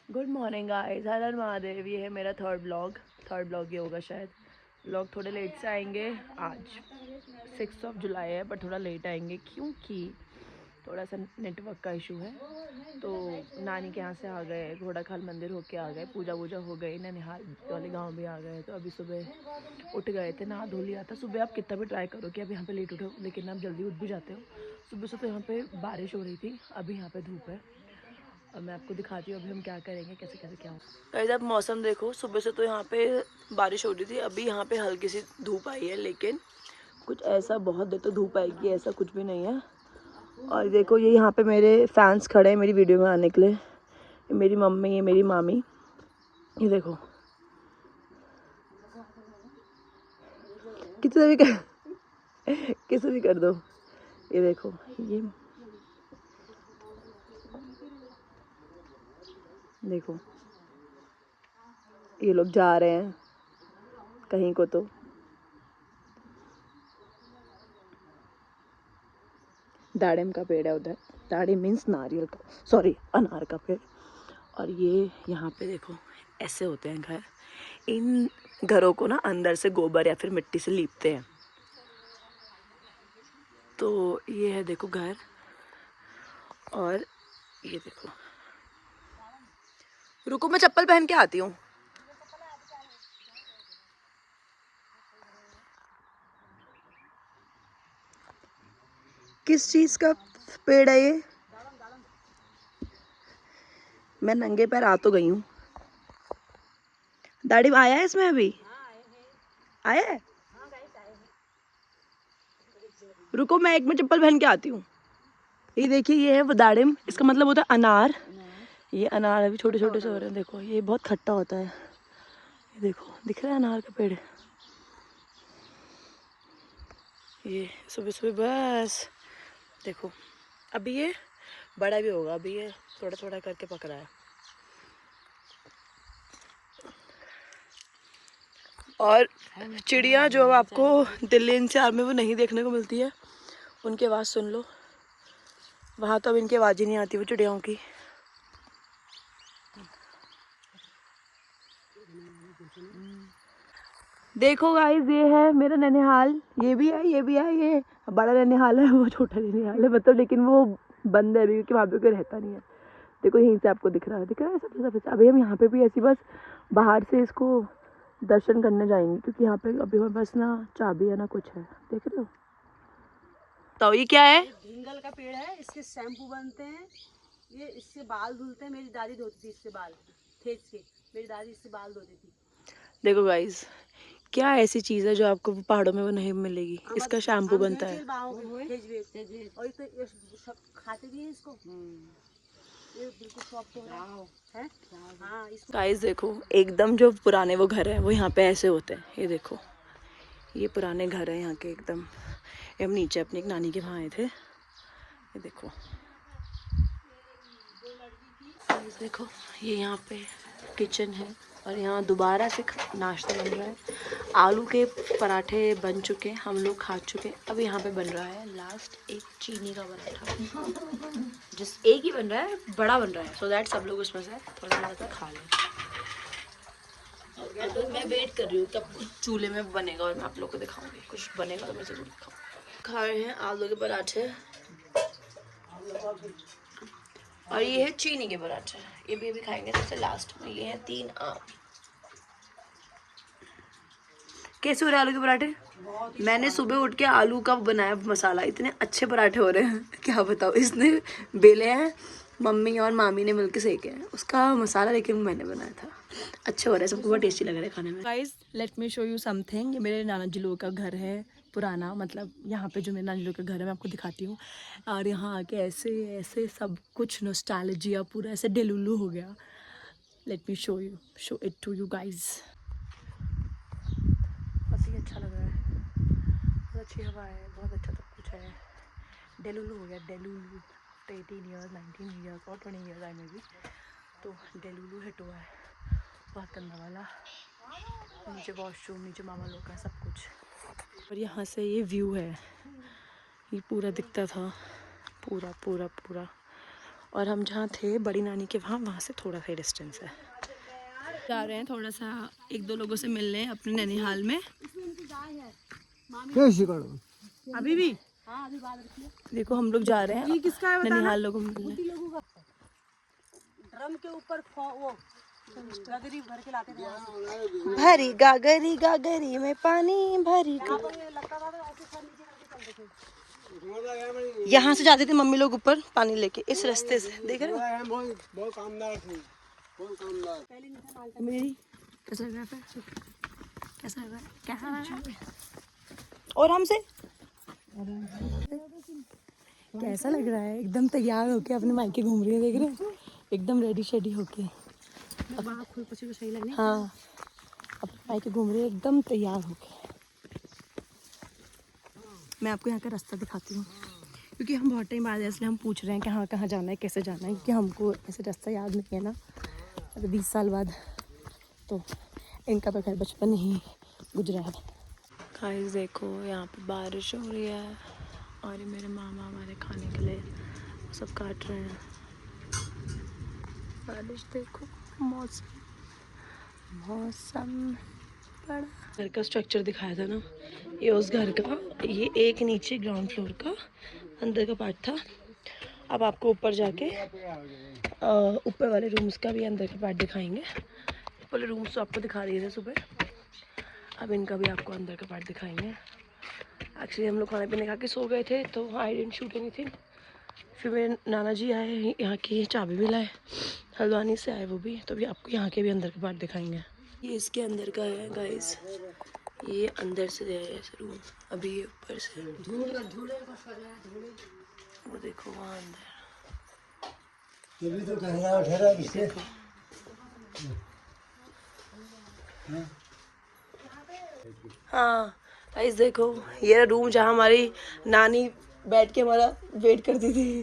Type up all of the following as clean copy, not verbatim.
Good morning guys, हर हर महादेव। ये है मेरा थर्ड ब्लॉग ये होगा शायद। ब्लॉग थोड़े लेट से आएंगे। आज 6 जुलाई है पर थोड़ा लेट आएंगे क्योंकि थोड़ा सा नेटवर्क का इशू है। तो नानी के यहाँ से आ गए, घोड़ा खाल मंदिर होके आ गए, पूजा वूजा हो गई, ननिहाल वाले गांव भी आ गए। तो अभी सुबह उठ गए थे, नहा धो लिया था। सुबह आप कितना भी ट्राई करो कि अब यहाँ पे लेट उठो, लेकिन आप जल्दी उठ भी जाते हो। सुबह से तो यहाँ पे बारिश हो रही थी, अभी यहाँ पे धूप है। और मैं आपको दिखाती हूँ अभी हम क्या करेंगे, कैसे कैसे क्या हो। गाइस आप मौसम देखो, सुबह से तो यहाँ पे बारिश हो रही थी, अभी यहाँ पे हल्की सी धूप आई है। लेकिन कुछ ऐसा बहुत देर तो धूप आएगी ऐसा कुछ भी नहीं है। और देखो ये यहाँ पे मेरे फैंस खड़े हैं मेरी वीडियो में आने के लिए। ये मेरी मम्मी, ये मेरी मामी। ये देखो किसी भी कर किसी भी कर दो। ये देखो ये देखो ये लोग जा रहे हैं कहीं को। तो दाड़िम का पेड़ है उधर। दाड़िम मीन्स नारियल का, सॉरी अनार का पेड़। और ये यहाँ पे देखो ऐसे होते हैं घर। इन घरों को ना अंदर से गोबर या फिर मिट्टी से लीपते हैं। तो ये है देखो घर। और ये देखो, रुको मैं चप्पल पहन के आती हूँ। किस चीज का पेड़ है ये? मैं नंगे पैर आ तो गई हूँ। दाढ़ी आया है इसमें अभी? आया है? रुको मैं एक में चप्पल पहन के आती हूँ। ये देखिए ये है वो दाड़िम, इसका मतलब होता है अनार। ये अनार अभी छोटे छोटे से हो रहे हैं। देखो ये बहुत खट्टा होता है। ये देखो दिख रहा है अनार का पेड़। ये सुबह सुबह बस देखो, अभी ये बड़ा भी होगा, अभी ये थोड़ा थोड़ा करके पक रहा है। और चिड़िया जो आपको दिल्ली एनसीआर में वो नहीं देखने को मिलती है, उनकी आवाज़ सुन लो। वहाँ तो अब इनकी आवाज़ ही नहीं आती वो चिड़ियाओं की। देखो गाइस ये है मेरा ननिहाल। ये भी है, ये भी है। ये बड़ा ननिहाल है, वो छोटा ननिहाल है मतलब, लेकिन वो बंद है अभी क्योंकि वहाँ पे कोई रहता नहीं है। देखो यहीं से आपको दिख रहा है, दिख रहा है सबसे सबसे। अभी हम यहाँ पे भी ऐसी बस बाहर से इसको दर्शन करने जाएंगे क्योंकि यहाँ पे अभी बस ना चाबी है ना कुछ है। देख रहे हो? तो ये क्या है? भींगल का पेड़ है, इसके शैम्पू बनते हैं। ये इससे बाल धुलते हैं, मेरी दादी धोती थी इससे बाल खींच के। मेरी दादी इससे बाल धोती थी। देखो गाइस क्या ऐसी चीज़ है जो आपको पहाड़ों में वो नहीं मिलेगी। इसका शैम्पू बनता है। और तो ये सब खाते भी हैं इसको। ये बिल्कुल सॉफ्ट हो रहा है। हाँ इसको गाइस देखो एकदम जो पुराने वो घर है वो यहाँ पे ऐसे होते हैं। ये देखो ये पुराने घर है यहाँ के एकदम। ये हम नीचे अपनी एक नानी के वहाँ आए थे। ये देखो, गाइस देखो ये यहाँ पे किचन है और यहाँ दोबारा से नाश्ता बन रहा है। आलू के पराठे बन चुके, हम लोग खा चुके। अब यहाँ पे बन रहा है लास्ट एक चीनी का पराठा, जिस एक ही बन रहा है, बड़ा बन रहा है, सो दैट सब लोग उसमें से थोड़ा थोड़ा सा खा लें। तो मैं वेट कर रही हूँ कब कुछ चूल्हे में बनेगा और मैं आप लोग को दिखाऊंगी। कुछ बनेगा तो मैं जरूर दिखाऊंगी। खा रहे हैं आलू के पराठे और ये है चीनी के पराठे। ये भी अभी खाएंगे सबसे लास्ट में। ये है 3 आम। कैसे हो रहे आलू के पराठे? मैंने सुबह उठ के आलू का बनाया मसाला, इतने अच्छे पराठे हो रहे हैं क्या बताओ। इसने बेले हैं, मम्मी और मामी ने मिलकर सेके हैं उसका मसाला, लेकिन मैंने बनाया था। अच्छे हो रहे हैं, सबको बहुत टेस्टी लग रहा है खाने में। Guys let me show you something. ये मेरे नाना जी लोगों का घर है पुराना, मतलब यहाँ पे जो मेरे नाना जी लोगों का घर है मैं आपको दिखाती हूँ। और यहाँ आके ऐसे ऐसे सब कुछ नॉस्टैल्जिया पूरा ऐसे डेलुलू हो गया। Let me show it to you guys. बहुत ही अच्छा लग रहा है, बहुत अच्छी हवा है, बहुत अच्छा सब कुछ है। डेलुलू हो गया, डेलुलू। 18 ईयर्स 19 ईयर्स और 20 ईयर्स आए में भी तो डेलुलू हिट हुआ है, बहुत गंदा वाला। नीचे वॉशरूम, नीचे मामा लोग का सब कुछ। और यहाँ से ये व्यू है, ये पूरा दिखता था, पूरा पूरा पूरा। और हम जहाँ थे बड़ी नानी के वहाँ से थोड़ा सा डिस्टेंस है। जा रहे हैं थोड़ा सा 1-2 लोगों से मिलने अपने नैनीहाल में। अभी भी देखो हम लोग जा रहे हैं, ये किसका है नैनीहाल लोगों में मिलने। ड्रम के ऊपर वो गगरी भर के लाते थे। भरी गागरी गागरी में पानी भरी। यहाँ से जाते थे मम्मी लोग ऊपर पानी लेके इस रास्ते से, देख रहे हो। मेरी कैसा लग रहा है, कैसा लग रहा है, कैसा लग रहा है? और हमसे कैसा लग रहा है? एकदम तैयार होके अपने मायके घूम रही है, देख रहे हो, एकदम रेडी शेडी होके। हाँ, अपने मायके घूम रही है एकदम तैयार होके। मैं आपको यहाँ का रास्ता दिखाती हूँ क्योंकि हम बहुत टाइम बाद है, इसलिए हम पूछ रहे हैं कि हाँ कहाँ जाना है, कैसे जाना है, क्योंकि हमको ऐसे रास्ता याद नहीं है ना, अगर 20 साल बाद। तो इनका तो खैर बचपन ही गुजरा है। गाइस देखो यहाँ पे बारिश हो रही है और ये मेरे मामा हमारे खाने के लिए सब काट रहे हैं। बारिश देखो, मौसम बड़ा। घर का स्ट्रक्चर दिखाया था ना, ये उस घर का, ये एक नीचे ग्राउंड फ्लोर का अंदर का पार्ट था। अब आपको ऊपर जाके ऊपर वाले रूम्स का भी अंदर का पार्ट दिखाएंगे। ऊपर वाले रूम्स तो आपको दिखा दिए थे सुबह, अब इनका भी आपको अंदर का पार्ट दिखाएंगे। एक्चुअली हम लोग खाने पीने खा के सो गए थे तो आई डिडंट शूट एनीथिंग। फिर मेरे नाना जी आए, यहाँ की चाबी भी लाए, हल्द्वानी से आए वो भी, तो भी आपको यहाँ के भी अंदर का पार्ट दिखाएंगे। ये इसके अंदर का है गाइस, ये अंदर से है ऐसे रूम। अभी ये ऊपर से वो देखो वहाँ अंदर तो देखो। हाँ गाइस देखो, ये रूम जहाँ हमारी नानी बैठ के हमारा वेट करती थी।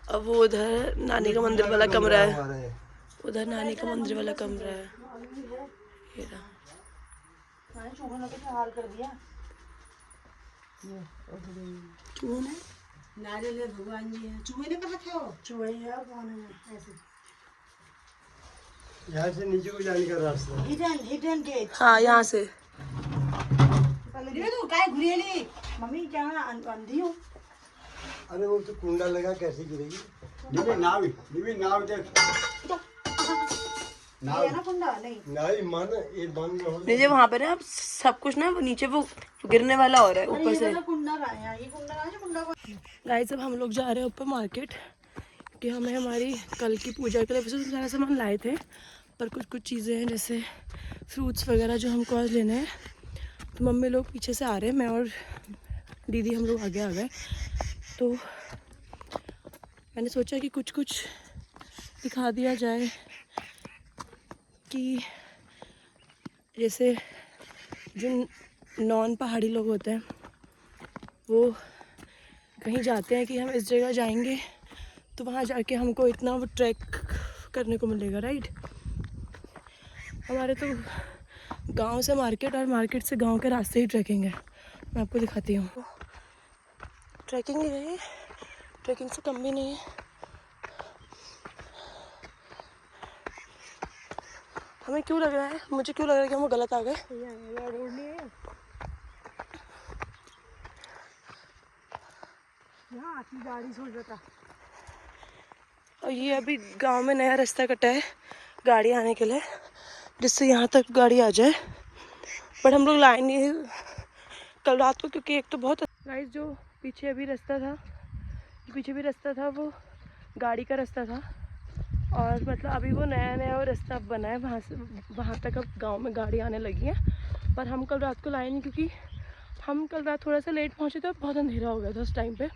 अब वो उधर नानी का मंदिर वाला कमरा है, उधर नानी का मंदिर वाला कमरा है। ये रहा। चूहे ने नारियल भगवान जी है, चूहे ने कर रखे हो, चूहे है और कौन है ऐसे। यहाँ से नीचे को जाने का रास्ता, हिडन गेट। हाँ यहाँ से। तू काय घुरियली मम्मी, क्या अंधी हो? अरे वो तो कुंडा लगा, कैसे गिरेगी? निवे नाव देख, नहीं मन ये बंद हो। नीचे वहाँ पे ना सब कुछ ना, वो नीचे वो गिरने वाला हो रहा है ऊपर से। गाइस अब हम लोग जा रहे हैं ऊपर मार्केट, कि हमें हमारी कल की पूजा के लिए वैसे तो सारा सामान लाए थे, पर कुछ चीज़ें हैं जैसे फ्रूट्स वगैरह जो हमको आज लेने हैं। तो मम्मी लोग पीछे से आ रहे हैं, मैं और दीदी हम लोग आगे आ गए। तो मैंने सोचा कि कुछ दिखा दिया जाए, कि जैसे जो नॉन पहाड़ी लोग होते हैं वो कहीं जाते हैं कि हम इस जगह जाएंगे तो वहाँ जाके हमको इतना वो ट्रैक करने को मिलेगा, राइट। हमारे तो गांव से मार्केट और मार्केट से गांव के रास्ते ही ट्रैकिंग है। मैं आपको दिखाती हूँ, ट्रैकिंग ही है, ट्रैकिंग से कम भी नहीं है। हमें क्यों लग रहा है, मुझे क्यों लग रहा है कि हम गलत आ गए। यहाँ की गाड़ी छोड़ देता। और ये अभी गांव में नया रास्ता कटा है गाड़ी आने के लिए, जिससे यहाँ तक गाड़ी आ जाए। बट हम लोग लाए नहीं कल रात को, क्योंकि एक तो बहुत गाइस जो पीछे अभी रास्ता था, पीछे भी रास्ता था वो गाड़ी का रास्ता था, और मतलब अभी वो नया वो रास्ता बना है, वहाँ से वहाँ तक अब गांव में गाड़ी आने लगी है। पर हम कल रात को लाए नहीं, क्योंकि हम कल रात थोड़ा सा लेट पहुँचे थे, बहुत अंधेरा हो गया था उस टाइम पे।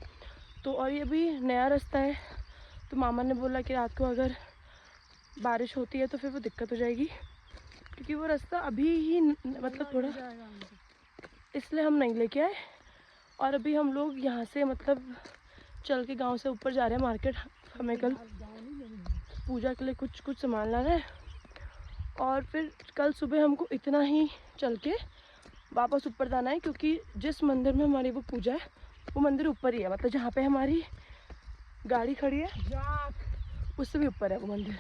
तो और ये भी नया रास्ता है, तो मामा ने बोला कि रात को अगर बारिश होती है तो फिर वो दिक्कत हो जाएगी, क्योंकि वो रास्ता अभी ही मतलब थोड़ा, इसलिए हम नहीं लेके आए। और अभी हम लोग यहाँ से मतलब चल के गांव से ऊपर जा रहे हैं मार्केट। हमें कल पूजा के लिए कुछ सामान लाना है, और फिर कल सुबह हमको इतना ही चल के वापस ऊपर जाना है, क्योंकि जिस मंदिर में हमारी वो पूजा है वो मंदिर ऊपर ही है, मतलब जहाँ पे हमारी गाड़ी खड़ी है उससे भी ऊपर है वो मंदिर।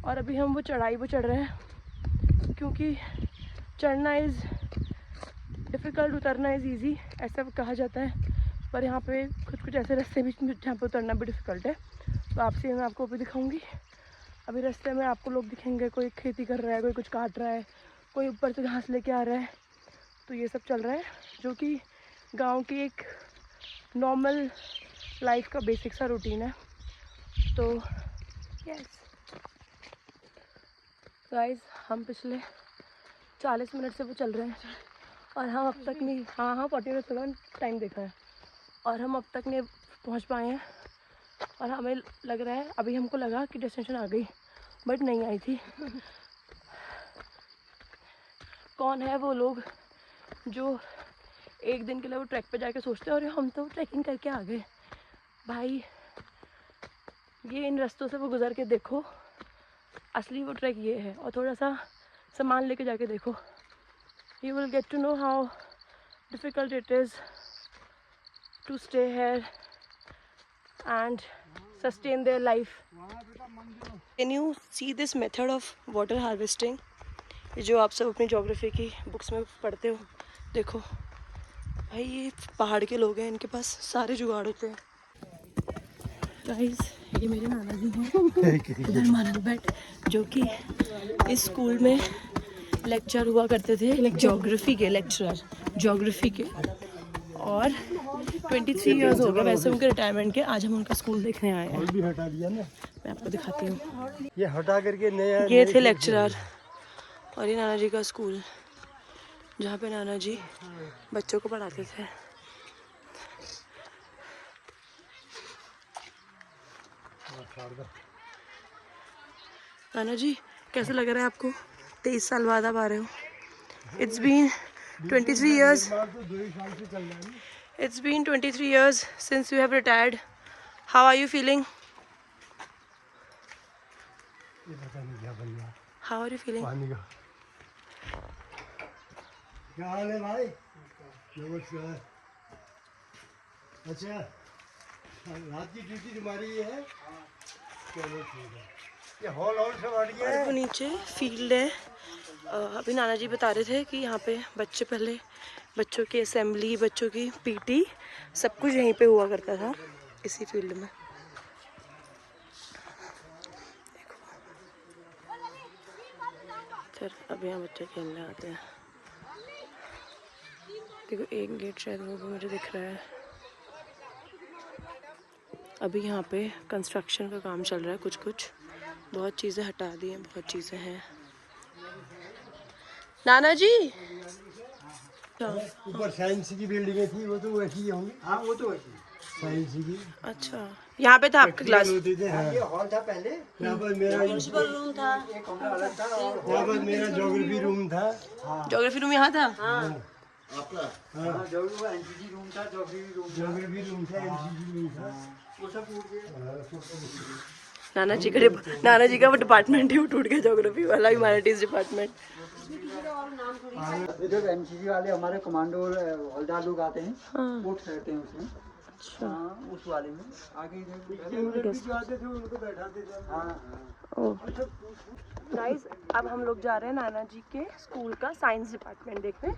और अभी हम वो चढ़ाई वो चढ़ रहे हैं, क्योंकि चढ़ना इज़ डिफ़िकल्ट, उतरना इज़ ईजी, ऐसा कहा जाता है। पर यहाँ पे कुछ ऐसे रास्ते भी जहाँ पे उतरना भी डिफ़िकल्ट है। तो आपसे मैं आपको अभी दिखाऊंगी। अभी रास्ते में आपको लोग दिखेंगे, कोई खेती कर रहा है, कोई कुछ काट रहा है, कोई ऊपर से घास लेके आ रहा है। तो ये सब चल रहा है, जो कि गांव की एक नॉर्मल लाइफ का बेसिक सा रूटीन है। तो यस गाइस, हम पिछले 40 मिनट से वो चल रहे हैं और हम अब तक नहीं, हाँ 40 मिनट से टाइम देखा है, और हम अब तक नहीं पहुंच पाए हैं। और हमें लग रहा है, अभी हमको लगा कि डेस्टिनेशन आ गई, बट नहीं आई थी। कौन है वो लोग जो एक दिन के लिए वो ट्रैक पे जाके सोचते हैं और हम तो ट्रैकिंग करके आ गए। भाई ये इन रास्तों से वो गुजर के देखो, असली वो ट्रैक ये है। और थोड़ा सा सामान लेके जाके देखो, you will get to know how difficult it is to stay here and sustain their life. Can you see this method of water harvesting? जो आप सब अपनी ज्योग्राफी की बुक्स में पढ़ते हो। देखो भाई, ये पहाड़ के लोग हैं, इनके पास सारे जुगाड़ होते हैं। गाइस, ये मेरे नाना जी हैं इधर मानल बैठ, जो कि इस स्कूल में लेक्चर हुआ करते थे, ज्योग्राफी के लेक्चरर, ज्योग्राफी के। और 23 इयर्स हो गए वैसे उनके रिटायरमेंट के। आज हम उनका स्कूल देखने आए हैं। भी हटा दिया ना, मैं आपको दिखाती हूँ। ये हटा करके नया, ये थे लेक्चरर और ये नाना जी का स्कूल, जहाँ पे नाना जी बच्चों को पढ़ाते थे। नाना जी, कैसे लग रहा है आपको? 23 साल बाद आप आ रहे हो। It's been 23 years. It's been 23 years since you have retired. How are you feeling? How are you feeling? क्या हाल है भाई? नमस्कार। अच्छा, रात की ड्यूटी तुम्हारी ये है? चलो ठीक है। ये हॉल सब हट गया है। वो नीचे फील्ड है। अभी नाना जी बता रहे थे कि यहाँ पे बच्चे पहले, बच्चों की असेंबली, बच्चों की पीटी, सब कुछ यहीं पे हुआ करता था, इसी फील्ड में। फिर अब यहाँ बच्चे खेलने आते हैं। देखो एक गेट शायद वो भी मुझे दिख रहा है। अभी यहाँ पे कंस्ट्रक्शन का काम चल रहा है, कुछ बहुत चीज़ें हटा दी हैं, बहुत चीज़ें हैं। नाना जी, ऊपर साइंस की बिल्डिंगें थी, वो तो वैसी ही होंगी। हाँ, वो तो वैसी साइंस की। अच्छा, यहाँ पे था आपका क्लास? ये हॉल था पहले, यहाँ पर मेरा प्रिंसिपल रूम था, एक कमरा अलग था, और यहाँ पर मेरा ज्योग्राफी रूम था। ज्योग्राफी रूम यहाँ था? आपका? हाँ, एनसीसी रूम था, ज्योग्राफी रूम था, एनसीसी रूम था, वो सब टूट गया। नाना जी का वो डिपार्टमेंट ही वो टूट गया, ज्योग्राफी वाला, ह्यूमैनिटीज डिपार्टमेंट। इधर एनसीसी वाले हमारे कमांडो हवलदार लोग आते हैं, वो ठहरते हैं उसमें। अच्छा, उस वाले में आगे जो आते थे उनको बैठाते थे। हाँ। गाइस, अब हम लोग जा रहे हैं नाना जी के स्कूल का साइंस डिपार्टमेंट देखने,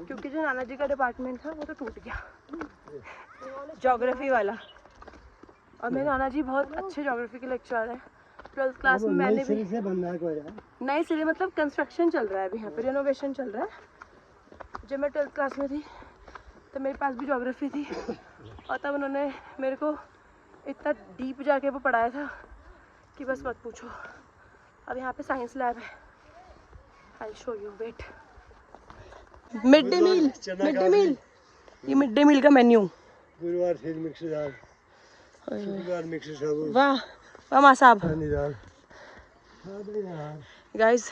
क्योंकि जो नाना जी का डिपार्टमेंट था वो तो टूट गया, ज्योग्राफी वाला। और मेरे नाना जी बहुत अच्छे ज्योग्राफी के लेक्चरर हैं। 12th क्लास में मैंने भी नए सिरे, मतलब कंस्ट्रक्शन चल रहा है अभी यहाँ पे, रेनोवेशन चल रहा है। जब मैं 12th क्लास में थी तो मेरे पास भी ज्योग्राफी थी, और तब उन्होंने मेरे को इतना डीप जाके वो पढ़ाया था कि बस मत पूछो। अब यहाँ पे साइंस लैब है, I show you, wait. Mid day meal, ये मिड डे मील का मेन्यू। गुरुवार फिर मिक्स दाल, शुक्रवार मिक्स साबुत। वाह वाह माँ साहब। यार गाइस,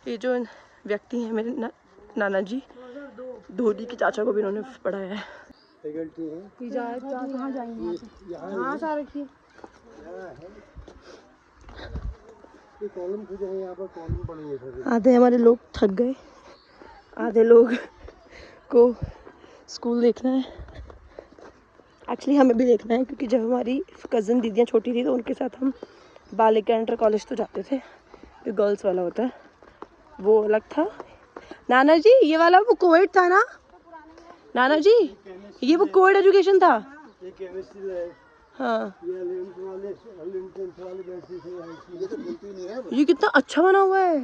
ये जो व्यक्ति हैं मेरे नाना जी, धोनी के चाचा को भी इन्होंने पढ़ाया है। फैकल्टी है। कहाँ जाएंगे? हाँ सारा रखिए। ये कॉलम खुद है, यहाँ पर कॉलम पड़ेंगे सर। आधे हमारे लोग थक गए, आधे लोग को स्कूल देखना है, एक्चुअली हमें भी देखना है, क्योंकि जब हमारी कज़न दीदियाँ छोटी थी तो उनके साथ हम बालिका इंटर कॉलेज तो जाते थे, जो गर्ल्स वाला होता है, वो अलग था। नाना जी ये वाला वो कोविड था ना? नाना जी ये वो कोविड एजुकेशन था। ये केमिस्ट्री है, हाँ ये अनलिमिटेड वाले बैटरी से ये तो खुलती नहीं है। ये कितना अच्छा बना हुआ है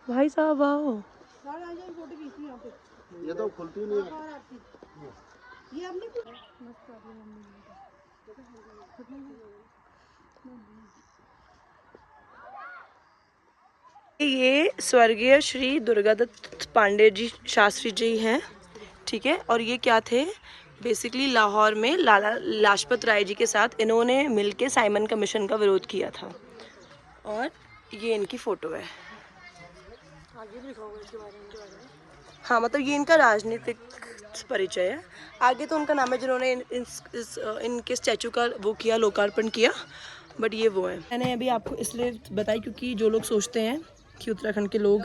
भाई साहब, वाह। ये तो खुलती नहीं है। ये स्वर्गीय श्री दुर्गादत्त पांडे जी शास्त्री जी हैं, ठीक है। और ये क्या थे, बेसिकली लाहौर में लाला लाजपत राय जी के साथ इन्होंने मिलके साइमन कमीशन का विरोध किया था। और ये इनकी फ़ोटो है। आगे भी लिखा होगा इसके बारे में। हाँ मतलब ये इनका राजनीतिक परिचय है। आगे तो उनका नाम है जिन्होंने इनके स्टैचू का वो किया, लोकार्पण किया, बट ये वो है। मैंने अभी आपको इसलिए बताई क्योंकि जो लोग सोचते हैं कि उत्तराखंड के लोग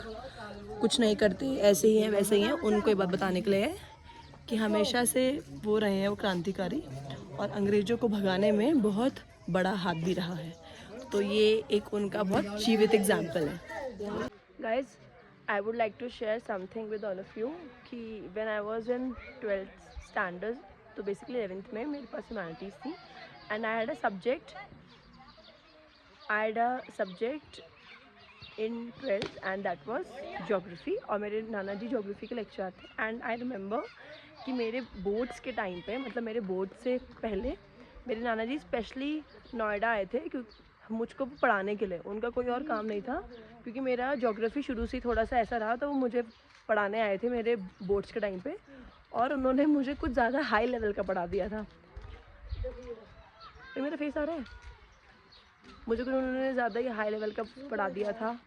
कुछ नहीं करते, ऐसे ही हैं वैसे ही हैं, उनको ये बात बताने के लिए है कि हमेशा से वो रहे हैं, वो क्रांतिकारी, और अंग्रेज़ों को भगाने में बहुत बड़ा हाथ भी रहा है। तो ये एक उनका बहुत जीवित एग्जाम्पल है। Guys I would like to share something with all of you कि when I was in 12th standard, तो basically 11th में मेरे पास humanities थी, and I had a subject in 12th and that was geography, और मेरे नाना जी geography के lecture थे। and I remember कि मेरे बोर्ड्स के टाइम पे, मतलब मेरे बोर्ड से पहले मेरे नाना जी स्पेशली नोएडा आए थे क्योंकि मुझको पढ़ाने के लिए, उनका कोई और काम नहीं था, क्योंकि मेरा ज्योग्राफी शुरू से थोड़ा सा ऐसा रहा, तो वो मुझे पढ़ाने आए थे मेरे बोर्ड्स के टाइम पे, और उन्होंने मुझे कुछ ज़्यादा हाई लेवल का पढ़ा दिया था। ये मेरा फेस आ रहा है, मुझे कुछ उन्होंने ज़्यादा ही हाई लेवल का पढ़ा दिया था।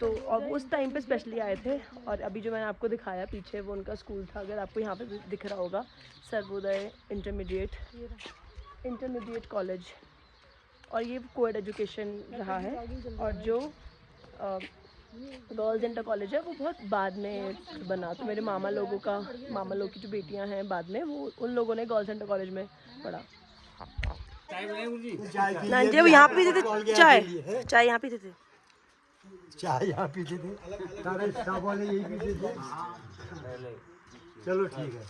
तो और उस टाइम पे स्पेशली आए थे। और अभी जो मैंने आपको दिखाया पीछे वो उनका स्कूल था, अगर आपको यहाँ पे दिख रहा होगा, सर्वोदय इंटरमीडिएट कॉलेज, और ये कोएड एजुकेशन रहा है। और जो गर्ल्स इंटर कॉलेज है वो बहुत बाद में बना, तो मेरे मामा लोग की जो बेटियां हैं बाद में, वो उन लोगों ने गर्ल्स इंटर कॉलेज में पढ़ा। नानी वो यहाँ पीते थे चाय यहाँ पीते थे, चाय यहाँ पीते थे, सारे स्टाफ वाले यही पीते थे। चलो ठीक है।